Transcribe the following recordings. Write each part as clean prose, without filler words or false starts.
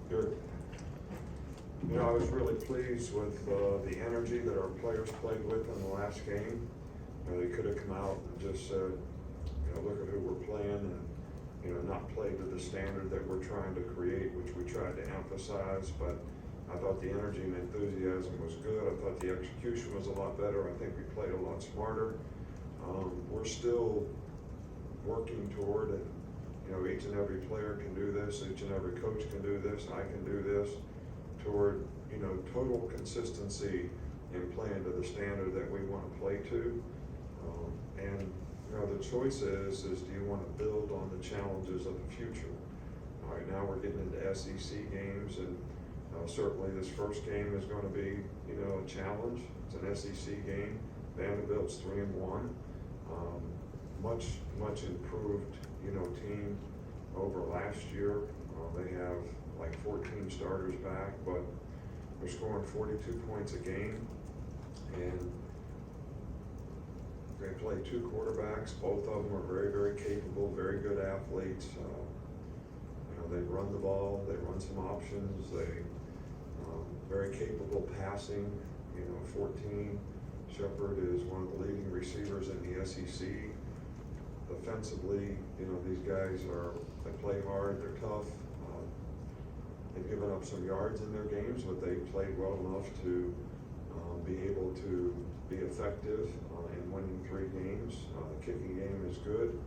Good. You know, I was really pleased with the energy that our players played with in the last game. You know, they could have come out and just said, you know, look at who we're playing and, you know, not play to the standard that we're trying to create, which we tried to emphasize. But I thought the energy and enthusiasm was good. I thought the execution was a lot better. I think we played a lot smarter. We're still working toward it. You know, each and every player can do this, each and every coach can do this, I can do this, toward, you know, total consistency in playing to the standard that we want to play to. And, you know, the choice is do you want to build on the challenges of the future? All right, now we're getting into SEC games, and certainly this first game is going to be, you know, a challenge. It's an SEC game. Vanderbilt's 3-1. Much improved, you know, team over last year. They have like 14 starters back, but they're scoring 42 points a game, and they play two quarterbacks. Both of them are very, very capable, very good athletes. You know, they run the ball, they run some options, they very capable passing. You know, 14. Shepard is one of the leading receivers in the SEC. Defensively, you know, these guys they play hard, they're tough. They've given up some yards in their games, but they played well enough to be able to be effective in winning 3 games. The kicking game is good.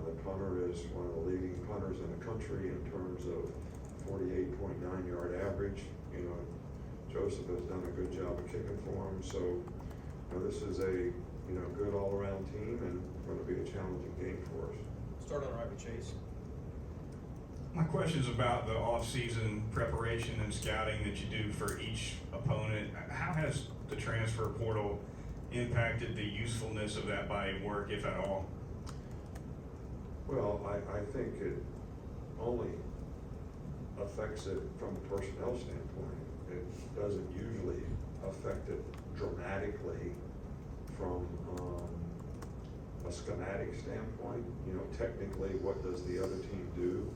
The punter is one of the leading punters in the country in terms of 48.9 yard average. You know, Joseph has done a good job of kicking for him. So, you know, this is a, you know, good all-around team and going to be a challenging game for us. Start on the right with Chase. My question is about the off-season preparation and scouting that you do for each opponent. How has the transfer portal impacted the usefulness of that body of work, if at all? Well, I think it only affects it from a personnel standpoint. It doesn't usually affect it dramatically from a schematic standpoint. You know, technically, what does the other team do?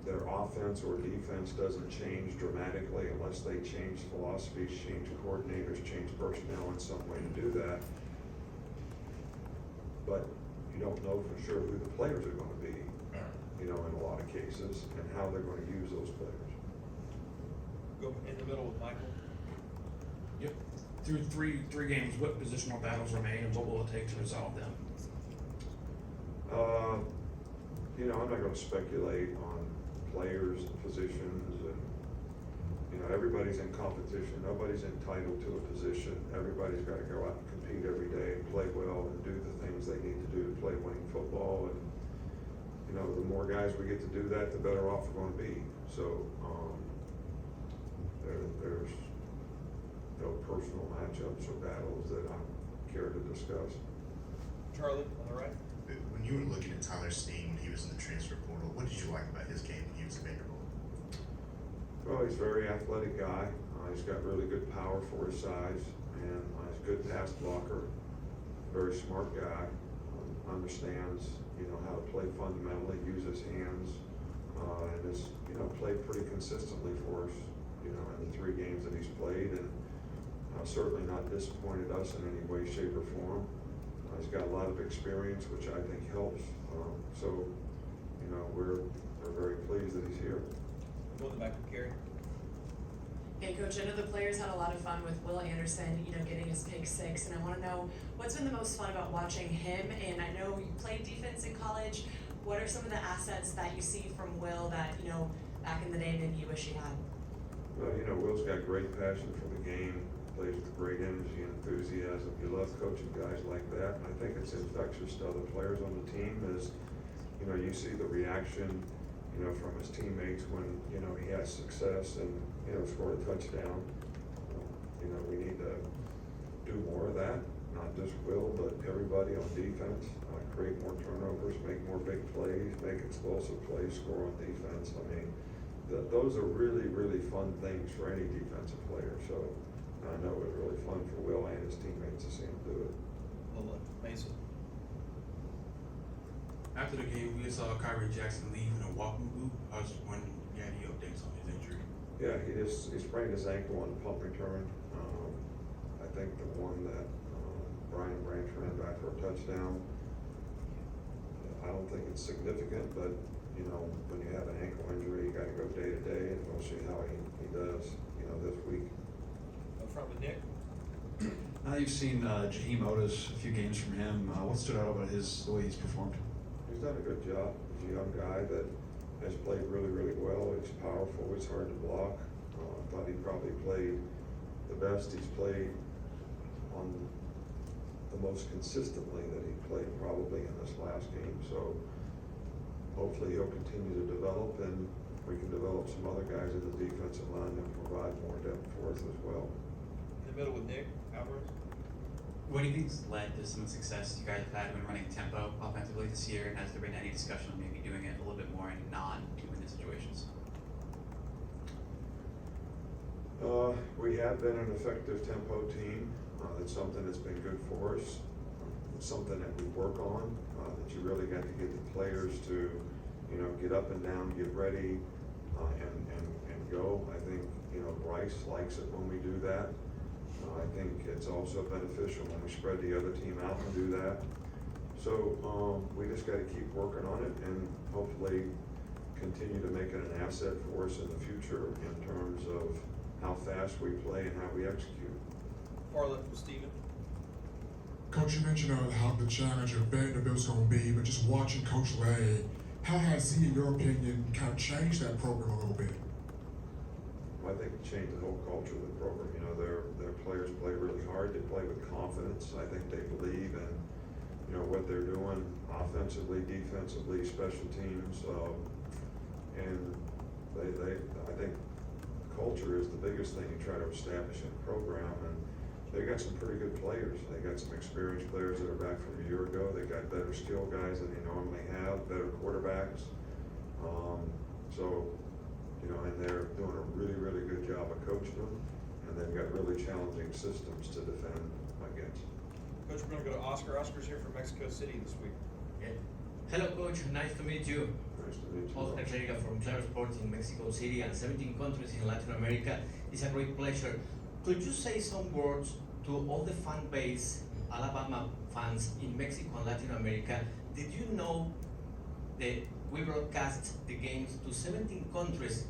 Their offense or defense doesn't change dramatically unless they change philosophies, change coordinators, change personnel in some way to do that. But you don't know for sure who the players are going to be, you know, in a lot of cases, and how they're going to use those players. Go in the middle with Michael. Yep. Through three games, what positional battles remain, and what will it take to resolve them? You know, I'm not going to speculate on players and positions, and you know, everybody's in competition. Nobody's entitled to a position. Everybody's got to go out and compete every day, and play well, and do the things they need to do to play winning football. And you know, the more guys we get to do that, the better off we're going to be. So there's no personal matchups or battles that I care to discuss. Charlie on the right. When you were looking at Tyler Steen when he was in the transfer portal, what did you like about his game when he was at Vanderbilt? Well, he's a very athletic guy. He's got really good power for his size, and he's a good pass blocker. Very smart guy. Understands, you know, how to play fundamentally, use his hands, and has, you know, played pretty consistently for us, you know, in the 3 games that he's played, and certainly not disappointed us in any way, shape, or form. He's got a lot of experience, which I think helps. So, you know, we're very pleased that he's here. Go in the back with Gary. Hey, Coach, I know the players had a lot of fun with Will Anderson, you know, getting his pick 6, and I want to know what's been the most fun about watching him. And I know you played defense in college. What are some of the assets that you see from Will that, you know, back in the day maybe you wish you had? Well, you know, Will's got great passion for the game, plays with great energy and enthusiasm. You love coaching guys like that. And I think it's infectious to other players on the team as, you know, you see the reaction, you know, from his teammates when, you know, he has success and, you know, scored a touchdown. You know, we need to do more of that, not just Will, but everybody on defense. Create more turnovers, make more big plays, make explosive plays, score on defense. I mean, those are really, really fun things for any defensive player. So I know it was really fun for Will and his teammates to see him do it. Mason. After the game, we saw Kyrie Jackson leave in a walking boot. I was wondering, yeah, do you Yeah, he sprained his ankle on the punt return. I think the one that Brian Branch ran back for a touchdown. I don't think it's significant, but you know, when you have an ankle injury, you got to go day to day, and we'll see how he does, you know, this week. Up front with Nick. Now you've seen Jaheim Otis, a few games from him. What stood out about the way he's performed? He's done a good job. He's a young guy that has played really, really well. He's powerful. He's hard to block. I thought he probably played the best he's played on the most consistently that he played probably in this last game. So hopefully he'll continue to develop, and we can develop some other guys in the defensive line that provide more depth for us as well. In the middle with Nick Alvarez. What do you think's led to some of the success you guys have had when running tempo offensively this year, and has there been any discussion on maybe doing it a little bit more in non-2-minute situations? We have been an effective tempo team. That's something that's been good for us. It's something that we work on, that you really got to get the players to, you know, get up and down, get ready, and go. I think, you know, Bryce likes it when we do that. I think it's also beneficial when we spread the other team out and do that. So we just got to keep working on it and hopefully continue to make it an asset for us in the future in terms of how fast we play and how we execute. Far left with Steven. Coach, you mentioned how the challenge of Vanderbilt's going to be, but just watching Coach Lay, how has he, in your opinion, kind of changed that program a little bit? Well, I think it changed the whole culture of the program. You know, their players play really hard. They play with confidence. I think they believe in, you know, what they're doing offensively, defensively, special teams, and I think culture is the biggest thing you try to establish in a program. And they got some pretty good players. They got some experienced players that are back from a year ago. They got better skill guys than they normally have, better quarterbacks. So, you know, and they're doing a really, really good job of coaching them. And they've got really challenging systems to defend against. Coach, we're gonna go to Oscar. Oscar's here from Mexico City this week. Hello, Coach. Nice to meet you. Nice to meet you. Oscar Cleriga from Claro Sports in Mexico City and 17 countries in Latin America. It's a great pleasure. Could you say some words to all the fan base, Alabama fans in Mexico and Latin America? Did you know that we broadcast the games to 17 countries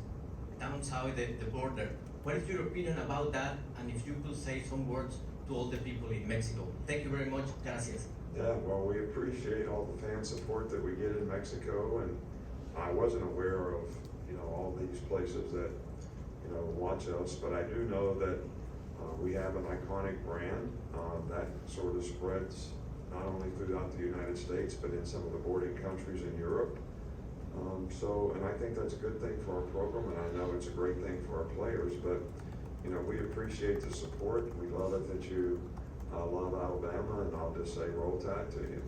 down south the border? What is your opinion about that? And if you could say some words to all the people in Mexico. Thank you very much. Gracias. Yeah, well, we appreciate all the fan support that we get in Mexico, and I wasn't aware of, you know, all these places that, you know, watch us, but I do know that we have an iconic brand that sort of spreads not only throughout the United States, but in some of the bordering countries in Europe. And I think that's a good thing for our program, and I know it's a great thing for our players, but, you know, we appreciate the support. We love it that you love Alabama, and I'll just say roll tide to you.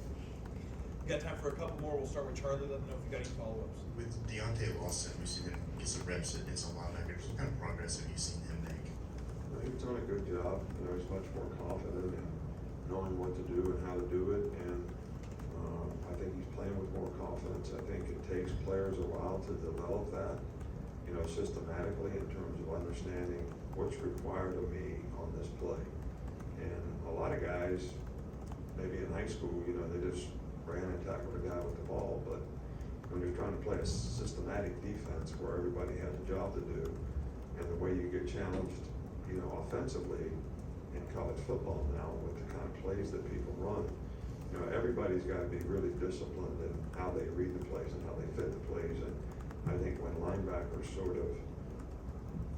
We got time for a couple more. We'll start with Charlie. Let me know if you got any follow-ups. With Deontay Lawson, we've seen him get some reps at some linebackers. What kind of progress have you seen him make? He's done a good job. You know, he's much more confident in knowing what to do and how to do it, and I think he's playing with more confidence. I think it takes players a while to develop that, you know, systematically in terms of understanding what's required of me on this play. And a lot of guys, maybe in high school, you know, they just ran and tackled a guy with the ball, but when you're trying to play a systematic defense where everybody has a job to do, and the way you get challenged, you know, offensively in college football now with the kind of plays that people run, you know, everybody's got to be really disciplined in how they read the plays and how they fit the plays. And I think when linebackers sort of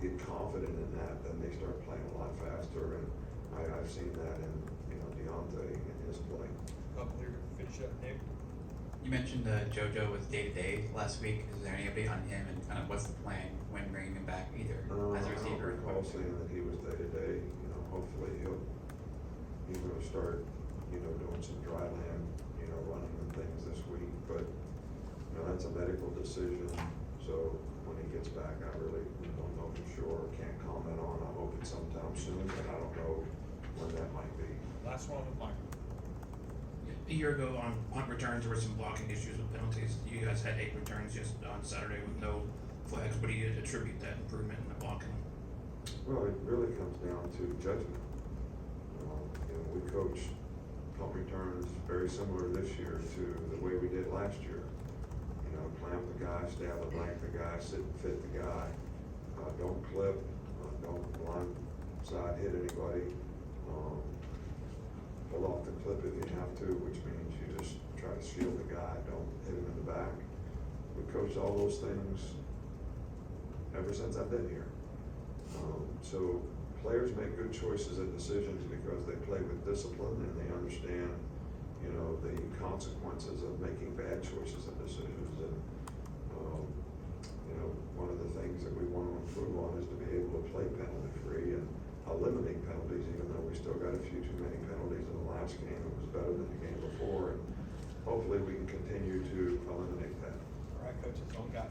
get confident in that, then they start playing a lot faster. And I've seen that in, you know, Deontay in his play. Couple here to finish up, Nick. You mentioned JoJo was day-to-day last week. Is there any update on him, and kind of what's the plan when bringing him back, either as a receiver? I don't recall saying that he was day-to-day. You know, hopefully he's going to start, you know, doing some dry land, you know, running and things this week. But, you know, that's a medical decision. So when he gets back, I really don't know for sure. Can't comment on. I hope it's sometime soon, but I don't know when that might be. Last one with Michael. A year ago on punt returns, there were some blocking issues with penalties. You guys had 8 returns just on Saturday with no flags, what do you attribute that improvement in the blocking? Well, it really comes down to judgment. We coach punt returns very similar this year to the way we did last year. Clamp the guy, stab and blank the guy, sit and fit the guy. Don't clip, don't blindside hit anybody. Pull off the clip if you have to, which means you just try to shield the guy, don't hit him in the back. We coached all those things ever since I've been here. So players make good choices and decisions because they play with discipline and they understand, the consequences of making bad choices and decisions. And, one of the things that we want to improve on is to be able to play penalty free and eliminate penalties, even though we still got a few too many penalties in the last game. It was better than the game before, and hopefully we can continue to eliminate that. All right, coach, that's all we got.